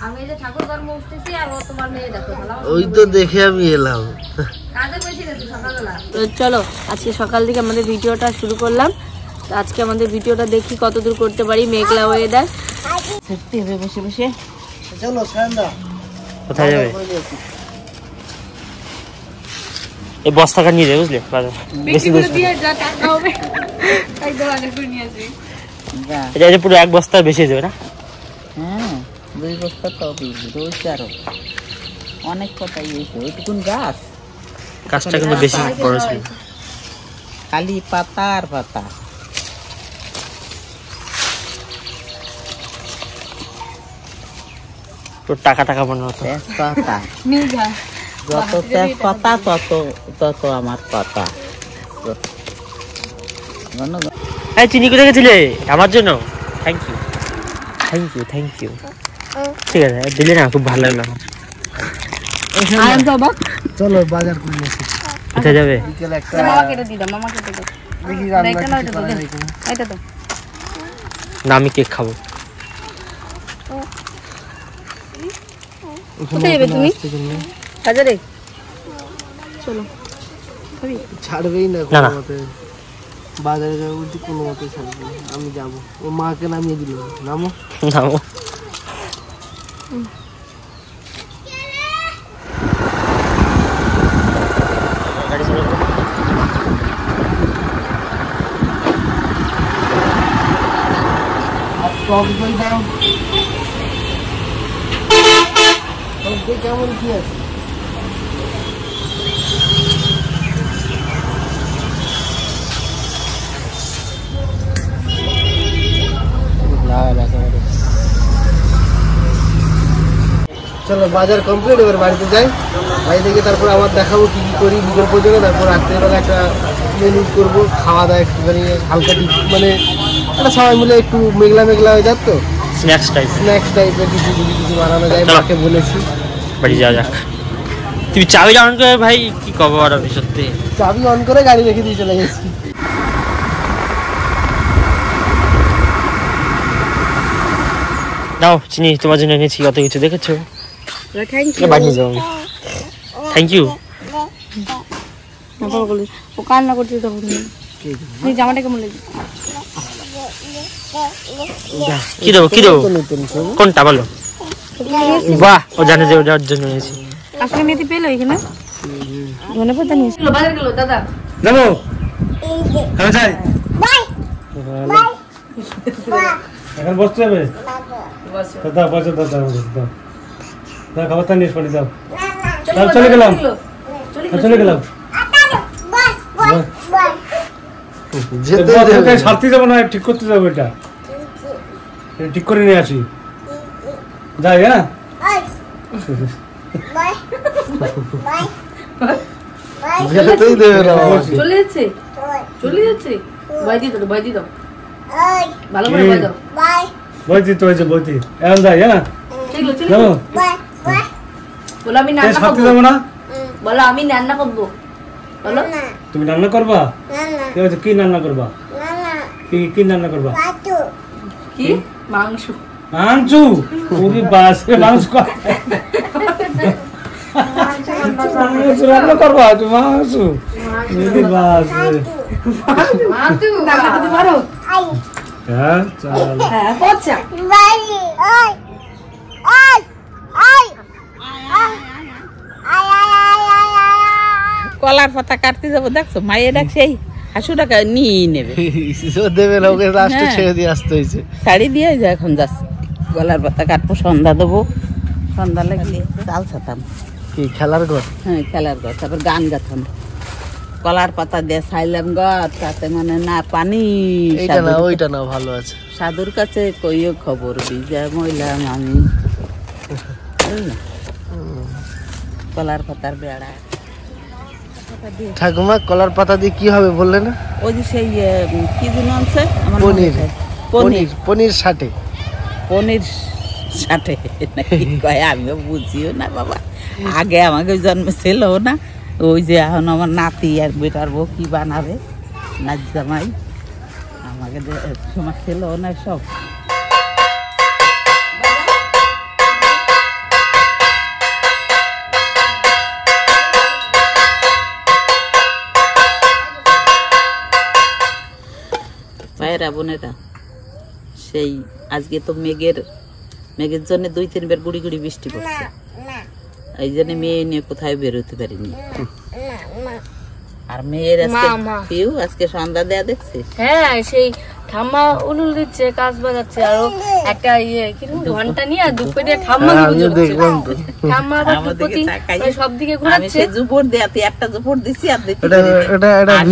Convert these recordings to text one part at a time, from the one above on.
আমি এই যে ঠাকুর ঘর মুছতেছি আর ও তোমার মেয়ে দেখো ভালো ওই তো দেখে আমি এলাম কাজে বসে গেছি সকালবেলা। তো চলো আজকে সকাল থেকে আমাদের ভিডিওটা শুরু করলাম। তো আজকে আমাদের ভিডিওটা দেখি কতদূর করতে পারি। মেঘলা ওয়েদার সত্যি হবে বসে বসে। চলো সায়নদা কোথায় যাবে? এই বস্তাটা নিয়ে যাবে বুঝলে বেশি বেশি দিয়ে যা টাকা হবে একদম আগে করে নিয়ে আসি। এটা পুরো এক বস্তা বেশি যাবে না? হ্যাঁ 2 বস্তা তো রোজ আরো অনেক কথাই হয়েছে। ওইটুকুন গাছটা কিন্তু বেশি বড় ছিল। খালি পাতা আর পাতা। তো টাকা মনে হতো তেজপাতা নিয়ে যা যত তেজপাতা তত আমার পাতা। এই চিনি কোথায় গেছিলে? আমার জন্য থ্যাংক ইউ। ঠিক আছে দিলে না, খুব ভালো লাগলো। চলো বাজার করে নিয়ে আসি। কোথায় যাবে? বিকেলে একটা মামাকে দিয়ে দাও, মামাকে দিয়ে দাও। দেখি রান্না এটা নাও, কিছু এটা করা দাও, যায় কিনা। এটা দাও। না আমি কেক খাবো। কোথায় যাবে তুমি? বাজারে চলো। ছাড়বেই না না, কোনো না। মতে। বাজারে যাবো বলছি কোনো মতে ছাড়বে না। আমি যাবো, ও মাকে নামিয়ে দিল। নামো নামো। কেমন কি আছে? চলো বাজার কমপ্লিট, এবার বাড়িতে যাই। বাড়িতে গিয়ে তারপর আবার দেখাবো কি কি করি বিকেল পর্যন্ত। তারপর রাত্রেবেলা একটা মেনু করবো, খাওয়া দাওয়া একটুখানি হালকা মানে একটা সবাই মিলে একটু মেঘলা হয়ে যাত তো, স্ন্যাক্স টাইপের কিছু বানানো যায়। মাকে বলেছি বাড়ি যাওয়া যাক। তুমি চাবি অন করে ভাই কি কব আর আমি সত্যি চাবি অন করে গাড়ি রেখে দিয়ে চলে গেছি। দাও চিনি তোমার জন্য এনেছি কত কিছু, দেখেছো? বাড়ি যাও। Thank you. ও কান্না করছে তখন জামাটা কেমন লাগে? কি দেবো কোনটা বলো? বাহ ও জানে যে ওটার জন্য এনেছি। আসলে মেয়েটি পেলো এখানে মনে পড়তে নিয়ে বাজার গেল দাদা। যাবো আমি যাই। এখন বসতে হবে। দাদা বসে দাদা দাদা খাবারটা নিয়ে পানি দাও। চলে গেলাম সারতে যাবো না, ঠিক করতে যাবো। এটা ঠিক করে নিয়ে আসি। যাই হ্যাঁ। চলে যাচ্ছে বাইদি দাও ভালো করে বাই দাও। বইতি তো হয়েছে বইতি এখন যাই হ্যাঁ। যাবো বলো আমি রান্না সারতে করবো। যাবো না? বলো আমি রান্না করবো। বলো তুমি রান্না করবা? কি রান্না করবা? কি রান্না করবা? কি মাংস পুরি বাসে মাংস রান্না করবা? তুমি মাংস হ্যাঁ চল। কলার পাতা কাটতে যাবো, দেখছো মায়ের ডাক সেই হাসুটাকে নিয়ে নেবে। দেবে না, ওকে লাস্টে ছেড়ে দিয়ে আসতে হয়েছে। শাড়ি দিয়ে যা এখন যাচ্ছে। কলার পাতা কাটবো, সন্ধ্যা দেবো। সন্ধ্যা লাগলে চাল ছাতাম। কি খেলার ঘর? হ্যাঁ খেলার ঘর। তারপর গান গাথাম। কলার পাতা দিয়ে ছাইলাম ঘর, তাতে মানে না পানি। এইটা না ওইটা না, ভালো আছে। সাধুর কাছে কইও খবর বিজা মইলাম আমি। কলার পাতার বেড়া। ঠাকুমা কলার পাতা দিয়ে কি হবে বললে না? ওই যে সেই কি দিন আছে পনির ষাটে। পনির ষাটে নাকি কয় আমিও বুঝিও না বাবা। আগে আমাকে জন্ম ছিল না, ওই যে এখন আমার নাতি আর বেটার বউ কি বানাবে নাচ জামাই, আমাকে সময় ছিল না সব। ভাইরা বোনেরা, সেই আজকে তো মেঘের জন্য 2-3 বার গুড়ি গুড়ি বৃষ্টি পড়ছে, এই জন্য মেয়ে নিয়ে কোথায় বেরোতে পারিনি। আর মেয়ের আজকে সন্ধ্যা দেয়া দেখছে। হ্যাঁ, সেই ঠাম্মা উলুল দিচ্ছে, কাজ বাজাচ্ছে, আরো একটা ঘন্টা নিয়ে দুপুরে ঠাম্মা ঠাম্মা সব দিকে ঘুরাচ্ছে। জুপোর দেয়াতে একটা জুপোর দিছি, আর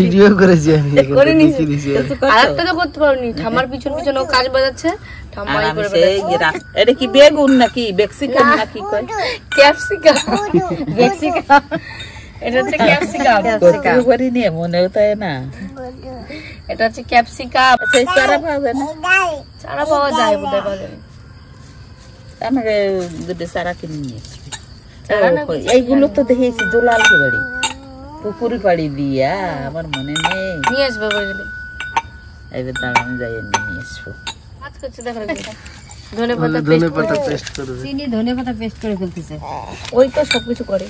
ভিডিও করেছি আমি, করে নিছি। আরেকটা তো করতে পারোনি, ঠাম্মার পিছন পিছন ও কাজ বাজাচ্ছে, ঠাম্মা করে বেড়াচ্ছে। এটা কি বেগুন নাকি বেক্সিকাম নাকি কয়? ক্যাপসিকাম। ক্যাপসিকাম, এটা হচ্ছে ক্যাপসিকাম। ক্যাপসিকাম করি নিয়ে মনেও তাই না, এটা হচ্ছে ক্যাপসিকাম। সেই চারা পাওয়া যায় না? চারা পাওয়া যায় বোধহয় বাজারে। আমাকে দুটো চারা কিনে নিয়ে আসবে। এইগুলো তো দেখেছি দোলাল বাড়ি, পুকুরি পাড়ি দিয়া, আমার মনে নেই। নিয়ে আসবে বলে এবার তার আমি যাই নিয়ে আসবো। কাজ করছে, দেখো ধনেপাতা পেস্ট করে, চিনি ধনেপাতা পেস্ট করে ফেলতেছে। ওই তো সবকিছু করে।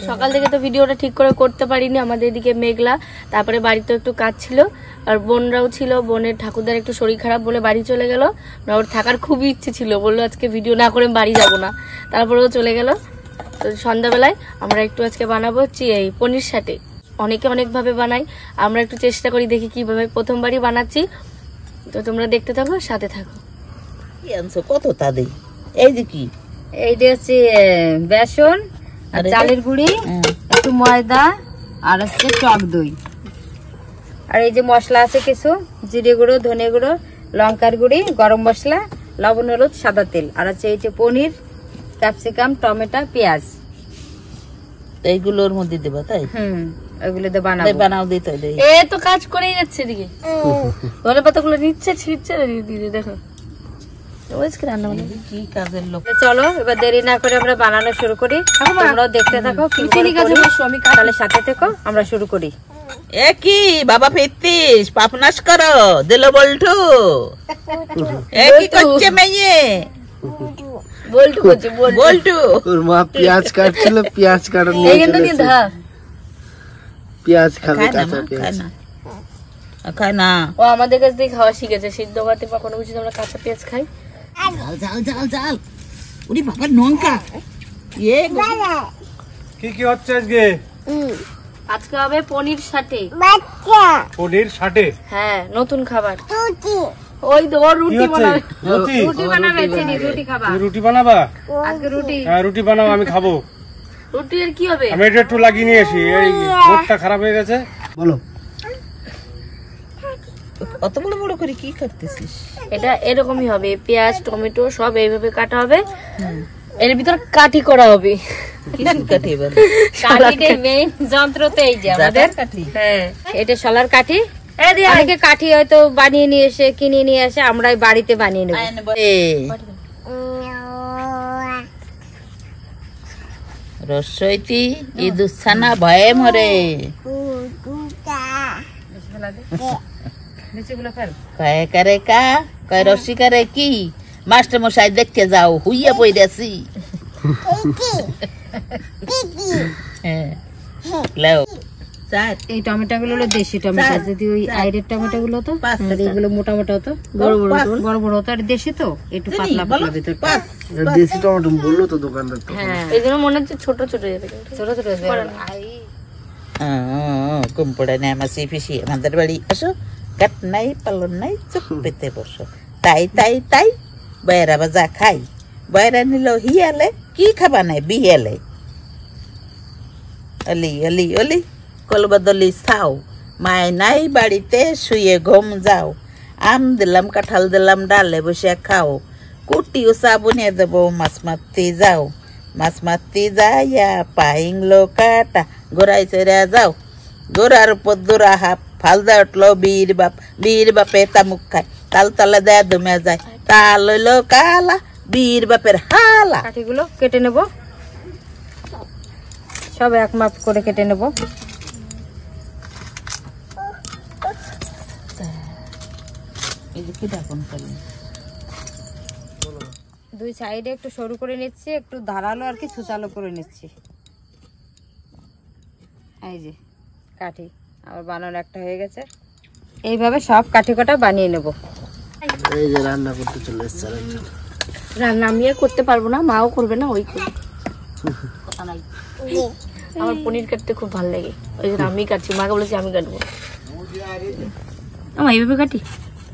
সকাল থেকে তো ভিডিওটা ঠিক করে করতে পারিনি, আমাদের এদিকে মেঘলা, তারপরে বাড়িতে একটু কাজ ছিল, আর বোনরাও ছিল। বোনের ঠাকুরদার একটু শরীর খারাপ বলে বাড়ি চলে গেল। ওর থাকার খুবই ইচ্ছে ছিল, বললো আজকে ভিডিও না করে বাড়ি যাব না, তারপরেও চলে গেল। তো সন্ধ্যাবেলায় আমরা একটু আজকে বানাবো এই পনির সাথে। অনেকে অনেকভাবে বানাই, আমরা একটু চেষ্টা করি, দেখি কিভাবে। প্রথমবারই বানাচ্ছি, তো তোমরা দেখতে থাকো, সাথে থাকো। কি আনছো কত তাদের? এই যে কি, এইটা হচ্ছে বেসন আর চালের গুঁড়ি, একটু ময়দা, আর হচ্ছে টক দই, আর এই যে মশলা আছে কিছু, জিরে গুঁড়ো, ধনে গুঁড়ো, লঙ্কার গুঁড়ি, গরম মশলা, লবণ, হলুদ, সাদা তেল, আর হচ্ছে এই যে পনির, ক্যাপসিকাম, টমেটো, পেঁয়াজ। এইগুলোর মধ্যে দেবা? তাই ওইগুলো দিয়ে বানাও। দিতে এ তো কাজ করেই যাচ্ছে এদিকে, ধনে পাতাগুলো নিচ্ছে, ছিটছে, দেখো কি কাজের লোক। চলো এবার দেরি না করে আমরা বানানো শুরু করি, তোমরাও দেখতে থাকো, তাহলে সাথে থেকো, আমরা শুরু করি। এ কি বাবা ফিরতিস, পাপনাশ করো দিল বল্টু। এ কি করছে মেয়ে? বল্টু করছে, বল্টু। ওর মা পেঁয়াজ কাটছিল, পেঁয়াজ কাটা নিয়ে পেঁয়াজ খাবে, কাঁচা পেঁয়াজ খায় না। ও আমাদের কাছ থেকে খাওয়া শিখেছে, সিদ্ধ ভাতে বা কোনো কিছু আমরা কাঁচা পেঁয়াজ খাই। ঝাল ঝাল ঝাল ঝাল, ওরে বাবা লঙ্কা। কি হচ্ছে আজকে? আজকে হবে পনির সাথে। পনির সাথে? হ্যাঁ, নতুন খাবার। ওই তো ওর রুটি বানাবে, রুটি বানাবে, রুটি খাবা? রুটি বানাবা? আজকে রুটি। হ্যাঁ, রুটি বানাও, আমি খাবো। রুটি এর কি হবে? আমি এটা একটু লাগিয়ে নিয়ে আসি, এই বোর্ডটা খারাপ হয়ে গেছে। বলো। অত বড় বড় করে কি করতেছিস? এটা এরকমই হবে, পেঁয়াজ, টমেটো সব এইভাবে কাটা হবে, এর ভিতর কাঠি করা হবে। কিসের কাঠি? এবার কাঠিটাই মেইন যন্ত্রতে, এই যে আমাদের কাঠি। হ্যাঁ, এটা শলার কাঠি। অনেকে কাঠি হয়তো বানিয়ে নিয়ে এসে, কিনে নিয়ে আসে, আমরাই বাড়িতে বানিয়ে নেব। রসইটি ইদুসানা ভয়ে মরে, কয়ে করে কা, কয় রসি করে কি, মাস্টার মশাই দেখতে যাও, হুইয়া পইরাছি। এই টমেটো গুলো হলো দেশি টমেটো, যদি ওই আইরের টমেটো গুলো তো এগুলো মোটা মোটা হতো, বড় বড় হতো, আর দেশি তো একটু পাতলা পাতলা ভিতরটা। দেশি টমেটো বললো তো দোকানদার। হ্যাঁ, এই জন্য মনে হচ্ছে ছোট ছোট যাবে, ছোট ছোট কুম্পড়া নেই আমার সেই পিসি আমাদের বাড়ি আসো, কাট নাই পালন নাই, চুপ পেতে বসো, তাই তাই তাই বয়রা বাজা খাই, বয়রা নিল হিয়ালে, কি খাবা নাই বিহেলে, অলি অলি অলি কলবদলি ছাও, মায় নাই বাড়িতে শুয়ে ঘুম যাও, আম দিলাম কাঁঠাল দিলাম ডালে বসে খাও, কুটিও চা বনিয়ে দেবো, মাছ মারতে যাও, মাছ মারতে যাইয়া পাইংলো কাটা, গোড়াই চড়া যাও, গোড়ার উপর দোরা হাপ, ফালদা উঠলো বীর বাপে তামুক খায়, তাল তালে দেয়া দমে যায়, তাল লইলো কালা, বীর বাপের হালা। কাঠিগুলো কেটে নেব, সব এক মাপ করে কেটে নেব। দুই সাইডে একটু সরু করে নিচ্ছি, একটু ধারালো আর কি ছুচালো করে নিচ্ছি। এই যে কাঠি আবার বানানো একটা হয়ে গেছে। এইভাবে সব কাঠি কটা বানিয়ে নেব। এই যে রান্না করতে চলে এসছে আরেকজন। রান্না আমি আর করতে পারবো না, মাও করবে না, ওই করবে। আমার পনির কাটতে খুব ভালো লাগে, ওই জন্য আমি কাটছি। মাকে বলেছি আমি কাটবো। আমার এইভাবে কাটি।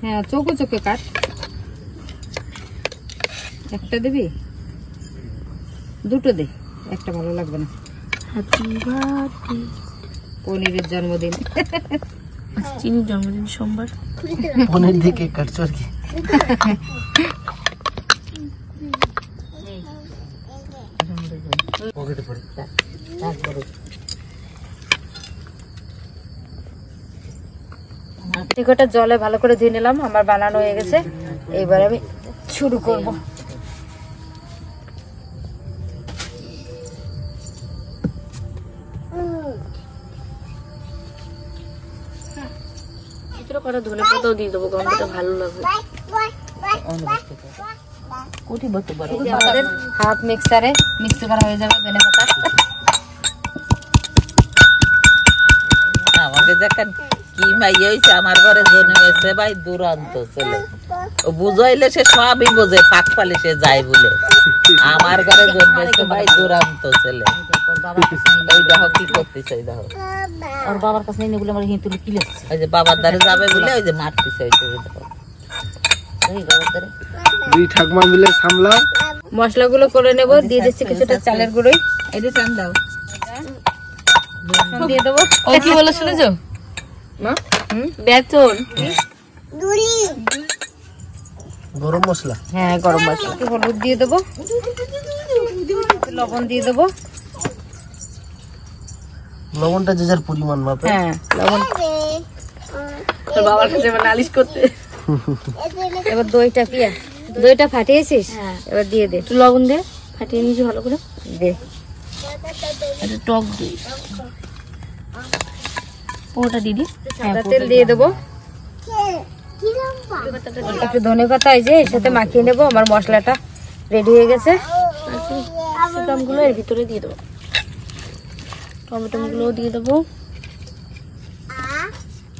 হ্যাঁ, চোখে চোখে কাট। একটা দিবি, দুটো দে, একটা ভালো লাগবে না। Happy birthday. পনিরের জন্মদিন। চিনির জন্মদিন সোমবার। পনির দিয়ে কেক কাটছো আর কি? পকেটে পড়ে। টিকটা জলে ভালো করে ধুয়ে নিলাম, আমার বানানো হয়ে গেছে। এইবার আমি শুরু করব। ভিতরে কটা ধনে পাতাও দিয়ে দেবো, গন্ধটা ভালো লাগবে। আমাদের হাফ মিক্সারে মিক্স করা হয়ে যাবে ধনে পাতা। আমাকে দেখেন কি মাইয়া হয়েছে, আমার ঘরে জন্মেছে ভাই দুরন্ত ছেলে। ও বুঝাইলে সে সবই বোঝে, পাক পালে সে যায় বলে। আমার ঘরে জন্মেছে ভাই দুরন্ত ছেলে। এই দেখো কি করতেছে, এই দেখো ওর বাবার কাছে নেই বলে আমার হিঁতুলে কি লাগছে। ওই যে বাবার দ্বারে যাবে বলে ওই যে মারতেছে, ওই যে দেখো দুই ঠাকুমা মিলে সামলাও। মশলাগুলো করে নেব। দিয়ে দিচ্ছি কিছুটা চালের গুঁড়ো। এটা চাল দাও, দিয়ে দেবো। ও কি বলো শুনেছো মা? বেতন গরম মশলা। হ্যাঁ, গরম মশলা। একটু হলুদ দিয়ে দেবো, লবণ দিয়ে দেবো। লবণটা যে যার পরিমাণ মাপে। হ্যাঁ, লবণ। তোর বাবার কাছে এবার নালিশ করতে। এবার দইটা ফাটিয়েছিস, এবার দিয়ে দে। একটু লবণ দে, ফাটিয়ে নিয়েছি ভালো করে। দে একটা টক দই, ওটা দিদি। সাদা তেল দিয়ে দেবো। একটু ধনে পাতা এই যে এর সাথে মাখিয়ে নেবো। আমার মশলাটা রেডি হয়ে গেছে। ক্যাপসিকাম গুলো এর ভিতরে দিয়ে দেবো, টমেটো গুলো দিয়ে দেবো,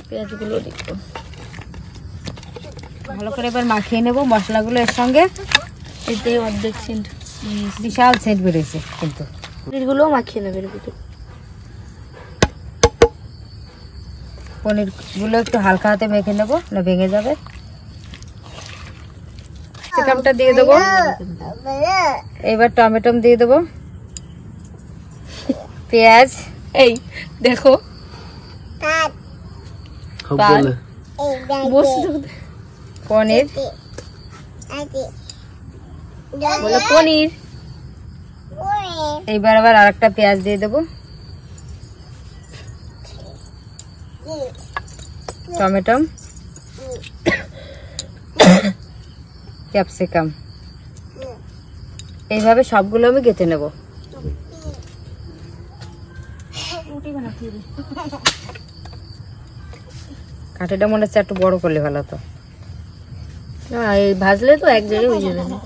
পেঁয়াজ গুলো দিয়ে দেবো। ভালো করে এবার মাখিয়ে নেবো মশলাগুলো এর সঙ্গে। এতে অর্ধেক সেন্ট, বিশাল সেন্ট বেরিয়েছে কিন্তু। পনিরগুলো মাখিয়ে নেবে এর ভিতরে। পনির গুলো একটু হালকা হাতে মেখে নেবো, না ভেঙে যাবে। ক্যাপসিকামটা দিয়ে দেবো। এবার টমেটো দিয়ে দেবো, পেঁয়াজ। এই দেখো বলে পনির, বলো পনির। এইবার আবার আরেকটা পেঁয়াজ দিয়ে দেবো, টমেটো, ক্যাপসিকাম। এইভাবে সবগুলো আমি কেটে নেব। কাঠিটা মনে হচ্ছে একটু বড় করলে ভালো হতো। না, এই ভাজলে তো এক জায়গায় হয়ে যাবে না,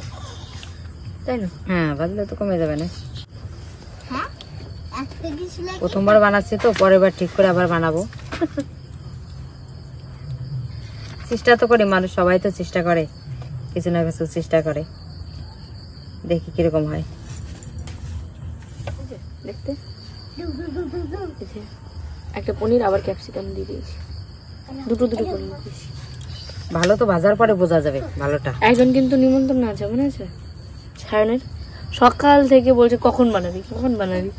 তাই না? হ্যাঁ, ভাজলে তো কমে যাবে না। প্রথমবার বানাচ্ছি তো, পরের বার ঠিক করে আবার বানাবো। চেষ্টা তো করি, মানুষ সবাই তো চেষ্টা করে, কিছু না কিছু চেষ্টা করে। দেখি কিরকম হয়। দেখতে একটা পনির আবার ক্যাপসিকাম দিয়ে দিয়েছি, দুটো পনির দিয়েছি। ভালো তো ভাজার পরে বোঝা যাবে ভালোটা। একজন কিন্তু নিমন্ত্রণ আছে, মনে আছে সায়নের? সকাল থেকে বলছে কখন বানাবি কখন বানাবি,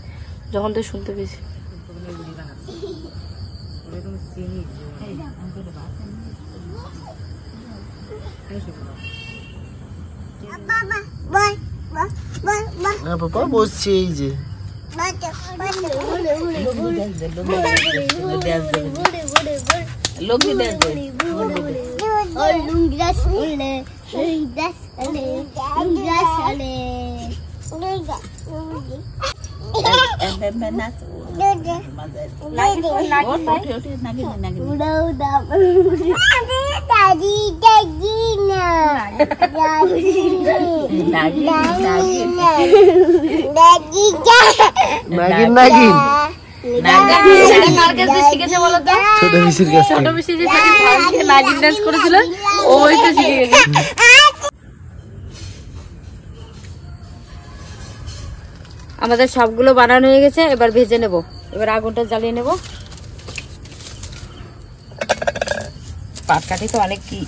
যখন তো শুনতে পেয়েছি। না বাবা বসছি এই যে। নাগিন নাগিন এটা কার কাছে শিখেছে বলো তো? ছোট পিসির কাছে। ছোট পিসি যে সেদিন নাগিন ডান্স করেছিল ওই তো শিখে গেছে। আমাদের সবগুলো বানানো হয়ে গেছে, এবার ভেজে নেব। এবার আগুনটা জ্বালিয়ে নেব। পাটকাঠি তো অনেক কি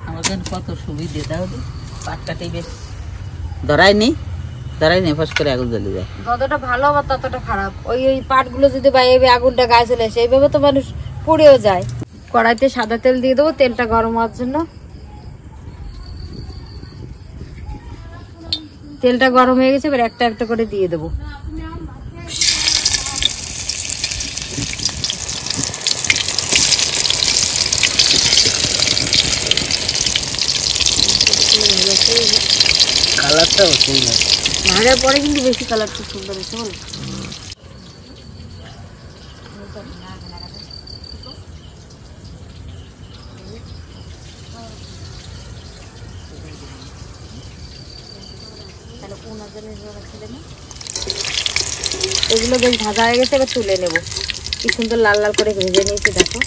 আমাদের কত সুবিধে তাহলে পাটকাঠি বেশ ধরাই নেই ফাঁস করে আগুন জ্বলে যায়। যতটা ভালো আবার ততটা খারাপ। ওই পাটগুলো যদি বাইরে আগুনটা গায়ে চলে আসে এইভাবে তো মানুষ পুড়েও যায়। কড়াইতে সাদা তেল দিয়ে দেবো, তেলটা গরম হওয়ার জন্য। তেলটা গরম হয়ে গেছে, এবার একটা একটা করে দিয়ে দেবো। কালারটাও সুন্দর। ভাজার পরে কিন্তু বেশি কালারটা সুন্দর হয়েছে বলো। এগুলো বেশ ভাজা হয়ে গেছে, এবার তুলে নেব। কি সুন্দর লাল লাল করে ভেজে নিয়েছি দেখো।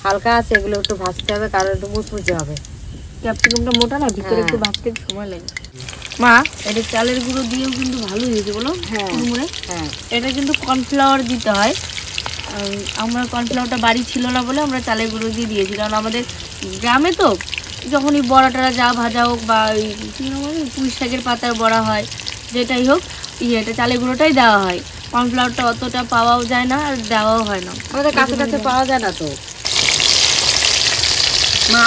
হালকা আছে, এগুলো একটু ভাজতে হবে কারণ একটু মুচমুচে হবে। ক্যাপসিকামটা মোটা না, ভিতরে একটু ভাজতে একটু সময় লাগে। মা এটা চালের গুঁড়ো দিয়েও কিন্তু ভালো হয়েছে বলো। হ্যাঁ কুড়মুড়ে। হ্যাঁ, এটা কিন্তু কর্নফ্লাওয়ার দিতে হয়। আমরা কর্নফ্লাওয়ারটা বাড়ি ছিল না বলে আমরা চালের গুঁড়ো দিয়ে দিয়েছি, কারণ আমাদের গ্রামে তো যখনই বড়া টড়া যা ভাজা হোক বা পুঁই শাকের পাতার বড়া হয়, যেটাই হোক এটা চালের গুঁড়োটাই দেওয়া হয়। কর্নফ্লাওয়ারটা অতটা পাওয়াও যায় না আর দেওয়াও হয় না। আমাদের কাছে কাছে পাওয়া যায় না তো। মা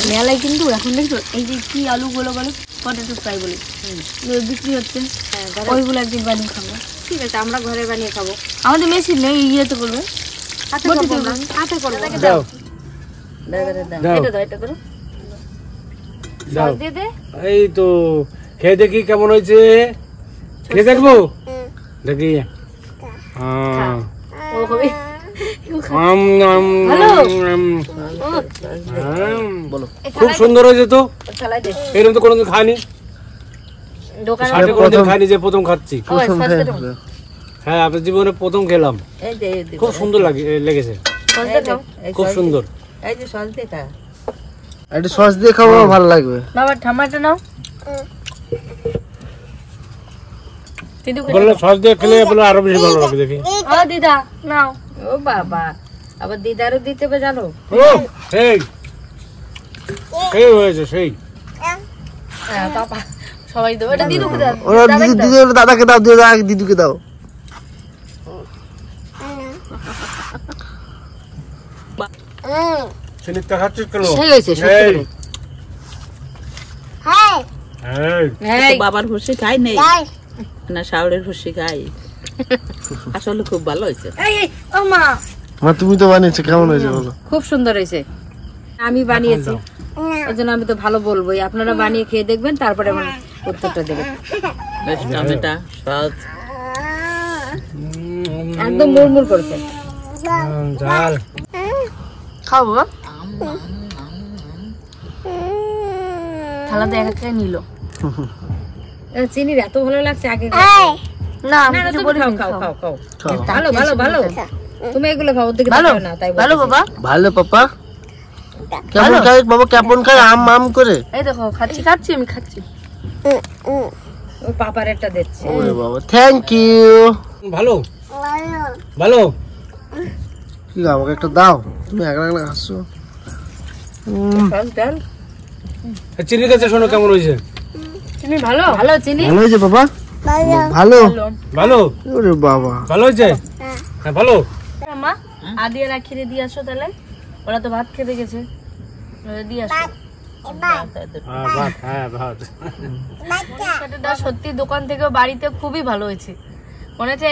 মেলায় কিন্তু এখন দেখছো এই যে কি আলুগুলো বলো, পটেটো ফ্রাই বলে বিক্রি হচ্ছে, ওইগুলো একদিন বানিয়ে খাবো। ঠিক আছে, আমরা ঘরে বানিয়ে খাবো। আমাদের মেশিন নেই, ইয়েতে করবে, হাতে করবো না, হাতে করবো। দাও দাও এটা দাও, এটা করো। সস দিয়ে দে। এই তো খেয়ে দেখি কেমন হয়েছে, খেয়ে দেখবো দেখি। ও হবে খুব সুন্দর হয়েছে তো, চালাই দে। এরকম তো কোনোদিন খাইনি, দোকানে সাথে কোনোদিন খাইনি, যে প্রথম খাচ্ছি। হ্যাঁ, আপনার জীবনে প্রথম খেলাম, এই যে এই খুব সুন্দর লেগেছে, খুব সুন্দর। এই যে সস দে তা একটু সস দিয়ে খাবো, ভালো লাগবে। বাবা টমেটো নাও। বললো সস দিয়ে খেলে বলে আরো বেশি ভালো লাগবে দেখি। ও দিদা নাও। ও বাবা, আবার দিদারও দিতে হবে জানো। ও সেই সেই হয়েছে সেই। হ্যাঁ বাবা সবাই দেবো, এটা দিদুকে দাও। ওরা দিদি দাদাকে দাও, দিদুকে দাও। চিনিটা খাচ্ছিস কেন? সেই হয়েছে সত্যি করে। এই বাবার খুশি খাই নেই না, শাওরের খুশি খাই। আসলে খুব ভালো হয়েছে। এই ও মা, মা তুমি তো বানিয়েছো, কেমন হয়েছে বলো? খুব সুন্দর হয়েছে। আমি বানিয়েছি ওই জন্য আমি তো ভালো বলবোই। আপনারা বানিয়ে খেয়ে দেখবেন, তারপরে আমার উত্তরটা দেবেন। বেশ টমেটো সস একদম মুড়মুড় করছে। ঝাল খাবো থালাতে এক একটা নিল। চিনির এত ভালো লাগছে আগে। না না, কিছু তুমি বলিনি, খাও, খাও। খাও, খাও। ভালো ভালো ভালো, তুমি এগুলো খাও, ওদিকে ভালো তাকাও না, তাই ভালো বলতেছি। বাবা। ভালো পাপা। কেমন খাই বাবা, কেমন খাই আম করে? এই দেখো খাচ্ছি আমি খাচ্ছি। ওই পাপার একটা দিচ্ছে। ওরে বাবা, থ্যাংক ইউ। ভালো ভালো। কি আমাকে একটা দাও, তুমি একলা একলা খাচ্ছো। চিনির কাছে শোনো কেমন হয়েছে? তুমি ভালো ভালো চিনি। ভালো হয়েছে বাবা, ভালো ভালো ওরে বাবা। ভালো হয়েছে, হ্যাঁ ভালো। মা আদি আর আখিরে দিয়ে আসো তাহলে, ওরা তো ভাত খেতে গেছে, দিয়ে আসো। ভাত, হ্যাঁ ভাত। সেটা সত্যি দোকান থেকে বাড়িতে খুবই ভালো হয়েছে, মনে হচ্ছে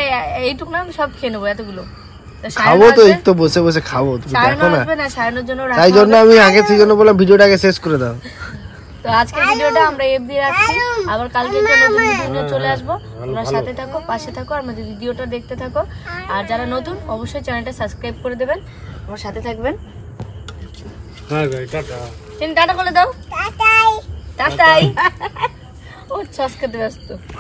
এইটুকু না আমি সব খেয়ে নেবো এতগুলো। খাবো তো, এই তো বসে বসে খাবো, তুমি দেখো না। আসবে না, সায়নের জন্য রাখা তাই জন্য হবে। আমি আগে থেকে বললাম ভিডিওটা আগে শেষ করে দাও। তো আজকের ভিডিওটা আমরা এফবি রাখছি, আবার কালকে একটা নতুন ভিডিও নিয়ে চলে আসবো। তোমরা সাথে থাকো, পাশে থাকো, আর আমাদের ভিডিওটা দেখতে থাকো। আর যারা নতুন অবশ্যই চ্যানেলটা সাবস্ক্রাইব করে দেবেন, আমার সাথে থাকবেন। হ্যাঁ টাটা। টাটা করে দাও, টাটাই। ও সস খেতে ব্যস্ত।